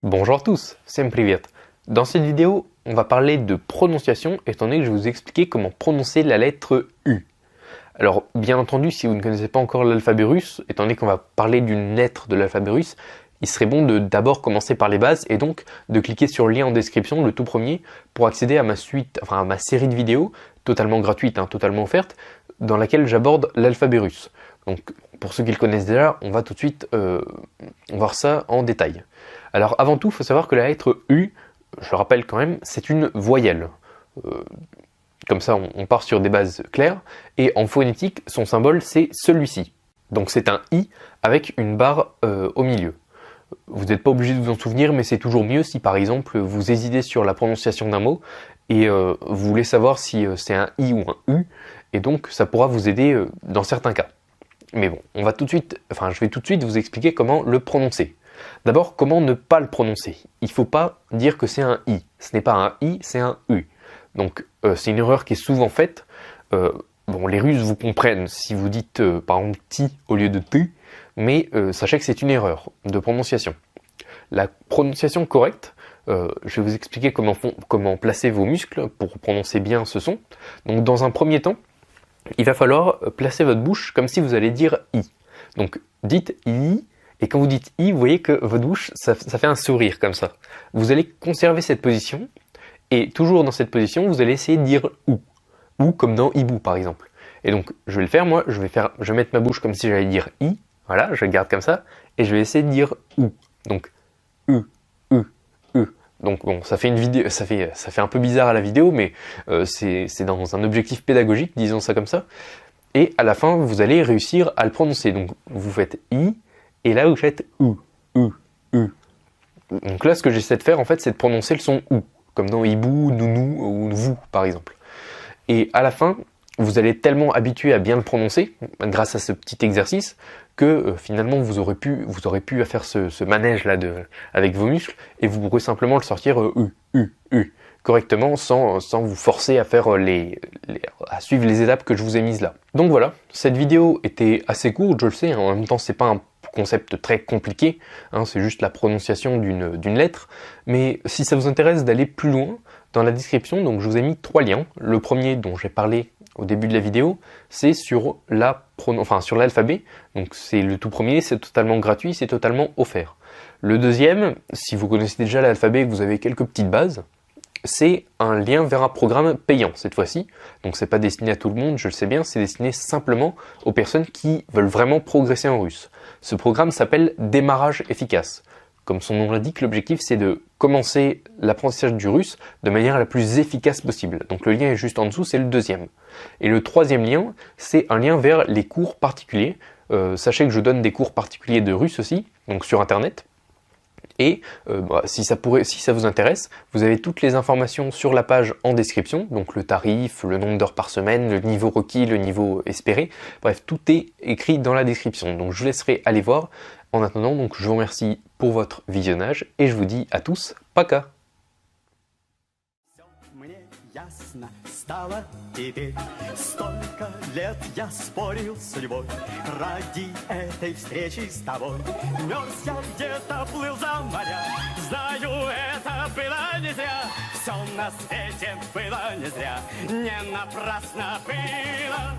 Bonjour à tous, всем привет. Dans cette vidéo, on va parler de prononciation étant donné que je vais vous expliquer comment prononcer la lettre U. Alors, bien entendu, si vous ne connaissez pas encore l'alphabet russe, étant donné qu'on va parler d'une lettre de l'alphabet russe, il serait bon de d'abord commencer par les bases et donc de cliquer sur le lien en description, le tout premier, pour accéder à ma suite, enfin à ma série de vidéos totalement gratuite, totalement offerte, dans laquelle j'aborde l'alphabet russe. Donc, pour ceux qui le connaissent déjà, on va tout de suite voir ça en détail. Alors avant tout, il faut savoir que la lettre U, je le rappelle quand même, c'est une voyelle. Comme ça, on part sur des bases claires. Et en phonétique, son symbole, c'est celui-ci. Donc c'est un I avec une barre au milieu. Vous n'êtes pas obligé de vous en souvenir, mais c'est toujours mieux si par exemple vous hésitez sur la prononciation d'un mot et vous voulez savoir si c'est un I ou un U, et donc ça pourra vous aider dans certains cas. Mais bon, je vais tout de suite vous expliquer comment le prononcer. D'abord, comment ne pas le prononcer. Il ne faut pas dire que c'est un I. Ce n'est pas un I, c'est un U. Donc, c'est une erreur qui est souvent faite. Les Russes vous comprennent si vous dites par exemple ti au lieu de tu, mais sachez que c'est une erreur de prononciation. La prononciation correcte, je vais vous expliquer comment placer vos muscles pour prononcer bien ce son. Donc, dans un premier temps, il va falloir placer votre bouche comme si vous allez dire I. Donc, dites I. Et quand vous dites I, vous voyez que votre bouche, ça fait un sourire comme ça. Vous allez conserver cette position, et toujours dans cette position, vous allez essayer de dire OU. OU comme dans hibou par exemple. Et donc, je vais le faire, moi, je vais mettre ma bouche comme si j'allais dire I, voilà, je garde comme ça, et je vais essayer de dire OU. Donc, U, U, U. Donc bon, ça fait une vidéo, ça fait un peu bizarre à la vidéo, mais c'est dans un objectif pédagogique, disons ça comme ça. Et à la fin, vous allez réussir à le prononcer. Donc, vous faites I, et là, vous faites U, U, U. Donc là, ce que j'essaie de faire, en fait, c'est de prononcer le son OU, comme dans hibou, nounou ou vous, par exemple. Et à la fin, vous allez être tellement habitué à bien le prononcer, grâce à ce petit exercice, que finalement, vous aurez pu faire ce manège-là avec vos muscles, et vous pourrez simplement le sortir U, U, U, correctement, sans vous forcer à faire à suivre les étapes que je vous ai mises là. Donc voilà, cette vidéo était assez courte, je le sais, en même temps, c'est pas un concept très compliqué, c'est juste la prononciation d'une lettre, mais si ça vous intéresse d'aller plus loin, dans la description, donc je vous ai mis 3 liens. Le premier dont j'ai parlé au début de la vidéo, c'est sur l'alphabet, donc c'est le tout premier, c'est totalement gratuit, c'est totalement offert. Le deuxième, si vous connaissez déjà l'alphabet et que vous avez quelques petites bases, c'est un lien vers un programme payant cette fois-ci. Donc c'est pas destiné à tout le monde, je le sais bien, c'est destiné simplement aux personnes qui veulent vraiment progresser en russe. Ce programme s'appelle Démarrage efficace. Comme son nom l'indique, l'objectif c'est de commencer l'apprentissage du russe de manière la plus efficace possible. Donc le lien est juste en dessous, c'est le deuxième. Et le troisième lien, c'est un lien vers les cours particuliers. Sachez que je donne des cours particuliers de russe aussi, donc sur internet. Et si ça vous intéresse, vous avez toutes les informations sur la page en description, donc le tarif, le nombre d'heures par semaine, le niveau requis, le niveau espéré, bref, tout est écrit dans la description. Donc je vous laisserai aller voir. En attendant, donc je vous remercie pour votre visionnage et je vous dis à tous, пока! Ясно стало теперь. Столько лет я спорил с судьбой ради этой встречи с тобой. Мерз я где-то, плыл за моря. Знаю, это было не зря. Все на свете было не зря. Не напрасно было.